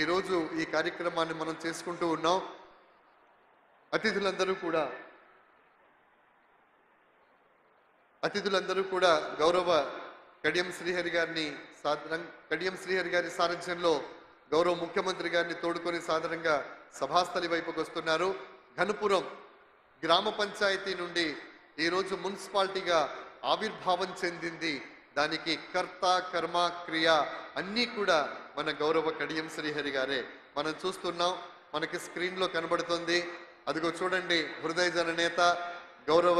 ఈరోజు ఈ కార్యక్రమాన్ని మనం చేసుకుంటూ ఉన్నాం. అతిథులందరూ కూడా గౌరవ కడియం శ్రీహరి గారి సారథ్యంలో గౌరవ ముఖ్యమంత్రి గారిని తోడుకొని సాధారణంగా సభాస్థలి వైపుకు వస్తున్నారు. ఘనపురం గ్రామ పంచాయతీ నుండి ఈరోజు మున్సిపాలిటీగా ఆవిర్భావం చెందింది. దానికి కర్త కర్మ క్రియ అన్నీ కూడా మన గౌరవ కడియం శ్రీహరి గారే. మనం చూస్తున్నాం, మనకి స్క్రీన్లో కనబడుతుంది. అదిగో చూడండి, హృదయ జననేత గౌరవ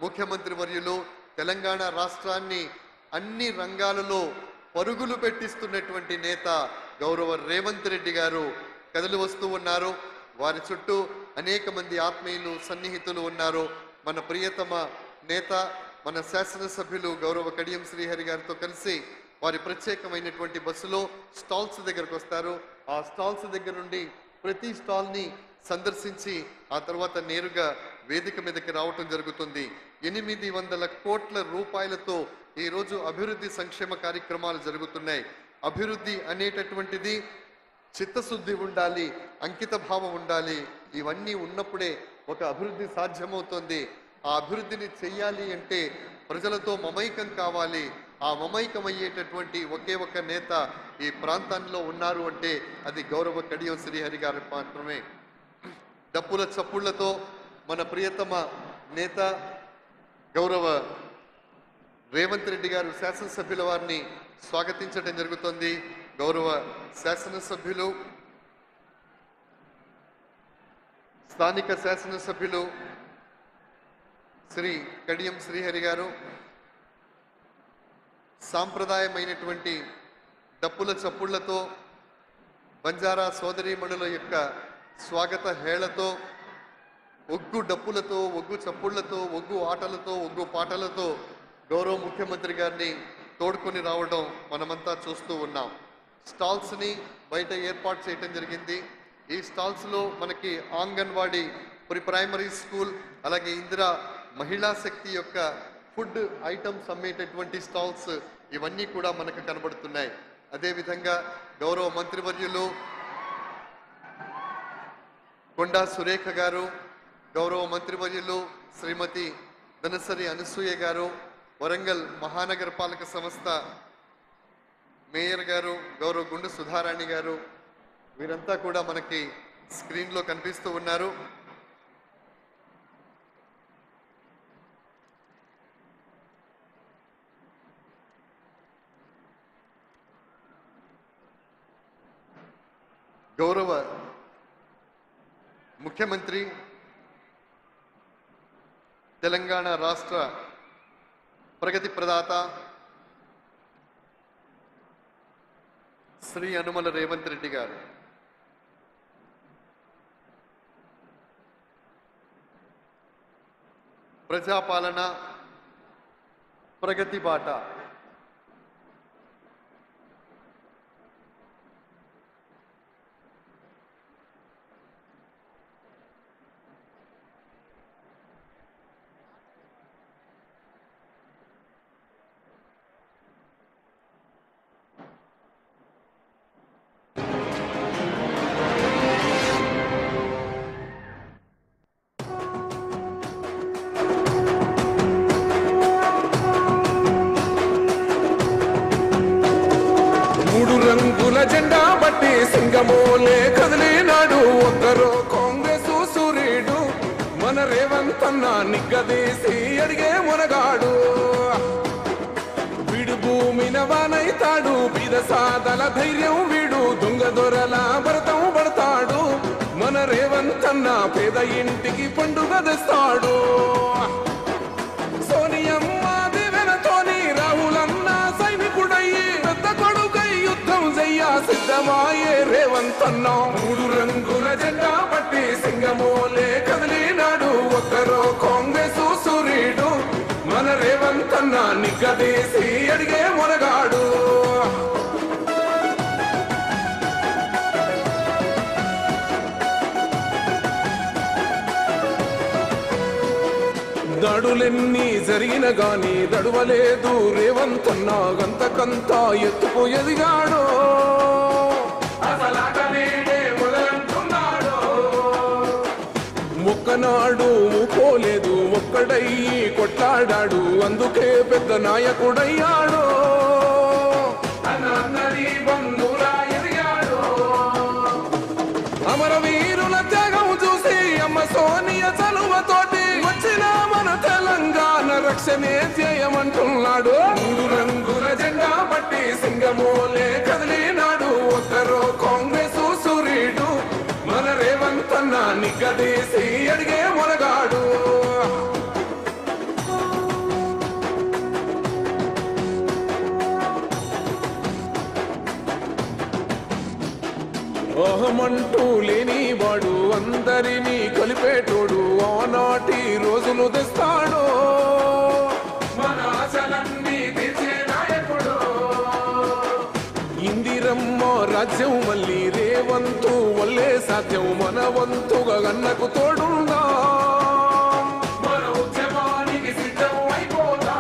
ముఖ్యమంత్రి వర్యులు తెలంగాణ రాష్ట్రాన్ని అన్ని రంగాలలో పరుగులు పెట్టిస్తున్నటువంటి నేత గౌరవ రేవంత్ రెడ్డి గారు కదిలి వస్తూ ఉన్నారు. వారి చుట్టూ అనేక మంది ఆత్మీయులు సన్నిహితులు ఉన్నారు. మన ప్రియతమ నేత మన శాసనసభ్యులు గౌరవ కడియం శ్రీహరి గారితో కలిసి వారి ప్రత్యేకమైనటువంటి బస్సులో స్టాల్స్ దగ్గరకు వస్తారు. ఆ స్టాల్స్ దగ్గర నుండి ప్రతి స్టాల్ని సందర్శించి ఆ తర్వాత నేరుగా వేదిక మీదకి రావటం జరుగుతుంది. 800 కోట్ల రూపాయలతో ఈరోజు అభివృద్ధి సంక్షేమ కార్యక్రమాలు జరుగుతున్నాయి. అభివృద్ధి అనేటటువంటిది చిత్తశుద్ధి ఉండాలి, అంకిత భావం ఉండాలి. ఇవన్నీ ఉన్నప్పుడే ఒక అభివృద్ధి సాధ్యమవుతుంది. ఆ అభివృద్ధిని చెయ్యాలి అంటే ప్రజలతో మమైకం కావాలి. ఆ మమైకం అయ్యేటటువంటి ఒకే ఒక నేత ఈ ప్రాంతంలో ఉన్నారు అంటే అది గౌరవ కడియం శ్రీహరి గారు మాత్రమే. డప్పుల చప్పుళ్లతో మన ప్రియతమ నేత గౌరవ రేవంత్ రెడ్డి గారు శాసనసభ్యుల వారిని స్వాగతించడం జరుగుతుంది. గౌరవ శాసనసభ్యులు, స్థానిక శాసనసభ్యులు శ్రీ కడియం శ్రీహరి గారు సాంప్రదాయమైనటువంటి డప్పుల చప్పుళ్లతో బంజారా సోదరీమణుల యొక్క స్వాగత హేళతో, ఒగ్గు డప్పులతో, ఒగ్గు చప్పుళ్లతో, ఒగ్గు ఆటలతో, ఒగ్గు పాటలతో గౌరవ ముఖ్యమంత్రి గారిని తోడుకొని రావడం మనమంతా చూస్తూ ఉన్నాం. స్టాల్స్ని బయట ఏర్పాటు చేయడం జరిగింది. ఈ స్టాల్స్లో మనకి ఆంగన్వాడీ, ప్రైమరీ స్కూల్, అలాగే ఇందిరా మహిళా శక్తి యొక్క ఫుడ్ ఐటమ్స్ అమ్మేటటువంటి స్టాల్స్ ఇవన్నీ కూడా మనకు కనబడుతున్నాయి. అదేవిధంగా గౌరవ మంత్రివర్యులు కొండా సురేఖ గారు, గౌరవ మంత్రివర్యులు శ్రీమతి ధనసరి అనసూయ గారు, వరంగల్ మహానగర పాలక సంస్థ మేయర్ గారు గౌరవ గుండు సుధారాణి గారు, వీరంతా కూడా మనకి స్క్రీన్లో కనిపిస్తూ ఉన్నారు. గౌరవ ముఖ్యమంత్రి, తెలంగాణ రాష్ట్ర ప్రగతి ప్రదాత శ్రీ యనుమల రేవంత్ రెడ్డి గారు ప్రజాపాలన ప్రగతి బాట జెండా బట్టి సింగమోలే కదిలినాడు ఒక్కరో కాంగ్రెస్ సూర్యుడు మన రేవంత్ అన్న నిగ్గదీసి అడిగే మునగాడు. వీడు భూమిన వానైతాడు, బీద సాదల ధైర్యం వీడు, దొంగ దొరల భరతం పడతాడు. మన రేవంత్ అన్న పేద ఇంటికి పండుగ తెస్తాడు. సోనియమ్మ దివెనతోని రాహులన్న సైనికుడయ్యి పెద్ద కొడుకై యుద్ధం చెయ్య సిద్ధమాయే రేవంత్ అన్న. 3 రంగుల జెండా పట్టి సింగమోలే కదిలినాడు ఒక్కరో కాంగ్రెస్ సూర్యుడు మన రేవంత్ అన్న నిగ్గదీసి అడిగే మునగాడు. దాడులెన్ని జరిగిన గాని దడువలేదు రేవంత్ అన్న, గంతకంతా ఎత్తుకు ఎదిగాడు. అసలాటనే ఈనాడు పోలేదు ఒక్కడయ్యి కొట్లాడాడు అందుకే పెద్ద నాయకుడయ్యాడు అన్నది బంధువులా ఎదిగాడు అమరవీరుల త్యాగం చూసి అమ్మ సోనియా చలువతోటి వచ్చిన మన తెలంగాణ రక్షణే చేయమంటున్నాడు రంగుల జెండా పట్టి సింగమోలే కదిలినాడు ఒక్కరో కాంగ్రెస్ సూర్యుడు మన రేవంత్ అన్న నిగ్గదీసి అడిగే మొనగాడు అహమంటూ లేనివాడు అందరినీ కలిపేటోడు ఆనాటి రోజులు తెస్తాడు మన ఆశలన్నీ తీర్చే నాయకుడు ఇందిరమ్మ రాజ్యం మళ్ళీ రేవంతు వల్లే సాధ్యం మన వంతుగా గన్నకు తోడుందా మన ఉద్యమానికి సిద్ధం అయిపోదా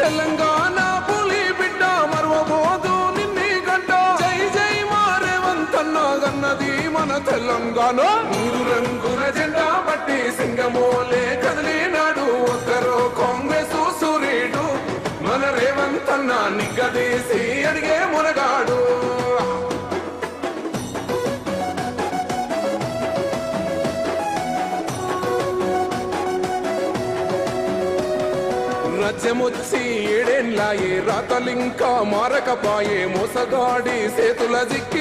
తెలంగాణ పులి బిడ్డ మరువబోదు నిన్ని గంట జై జై మా రేవంత్ అన్న గన్నది మన తెలంగాణ మూడు రంగుల జెండా పట్టి సింగమోలే కదిలినాడు ఒక్కరో కాంగ్రెస్ సూర్యుడు మన రేవంత్ అన్న నిగ్గదీసి అడిగే మునగాడు రాజ్యమొచ్చి ఏడేళ్ళాయే రాతలింకా మారకపాయే మోసగాడి సేతుల జిక్క